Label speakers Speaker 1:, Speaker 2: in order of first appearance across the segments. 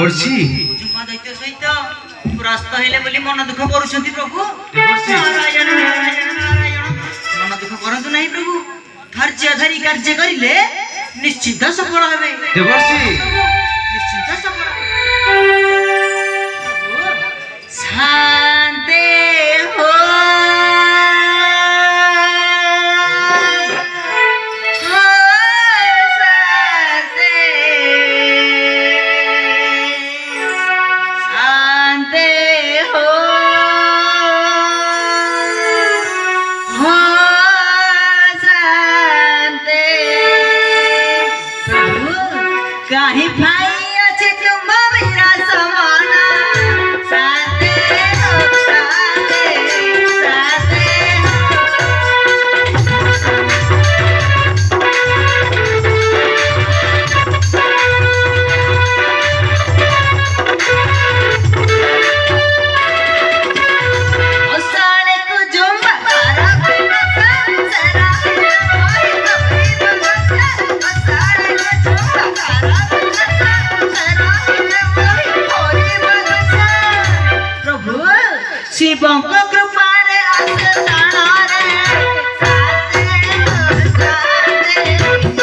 Speaker 1: देवर्षि
Speaker 2: जुम्मा दैत्य सहित परास्त हेले बोली मन दुख करूछंती प्रभु।
Speaker 1: देवर्षि
Speaker 2: नारायण नारायण नारायण मन दुख करंतु नहीं प्रभु। धैर्य धरी कार्य करिले निश्चित सफल हेबे।
Speaker 1: देवर्षि
Speaker 2: निश्चित सफल प्रभु शांति हो काहे भाई अच्छे तुम मेरा समाना साथे हो साथे साथे हो साले को जुम्मा तारा बिना सरा मोरी कपड़ी बगसा हो साले को जुम्मा तारा प्रभु शिवंक कृपारे आसदाना रे साथे हो साथे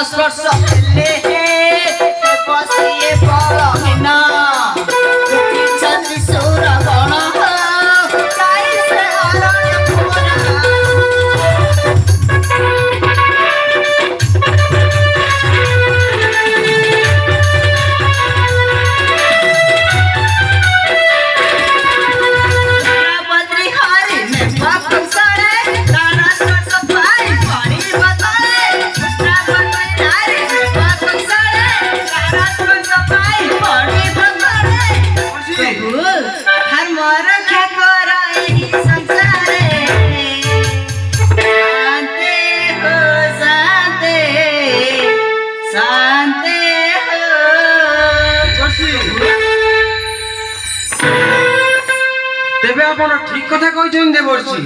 Speaker 2: स्पर्श ले बसिए बलहिना छंदी सुर गण गाई से हरण पुरा बद्री हरि में बाप सड़े तारा स्पर्श पाई पानी बताए
Speaker 1: तेबे आपण ठीक कथा कहछन देवर्षि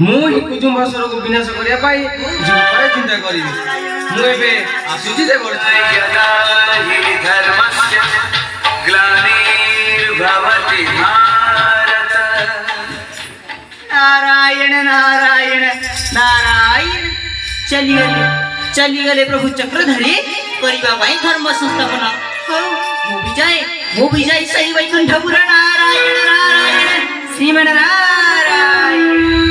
Speaker 1: मु ही कुजुम्बासुर को विनाश करिया पाई जुम्बारे चिंता करी मु एबे आसुची देवर्षि
Speaker 3: धर्मस्य ग्लानिर्भवति भारत।
Speaker 2: नारायण नारायण नारायण चली गले प्रभु चक्रधरी करिबा पाई धर्म संस्थापना मु भी जाए सही वैकुंठपुर नारायण नारायण श्रीमन नारायण।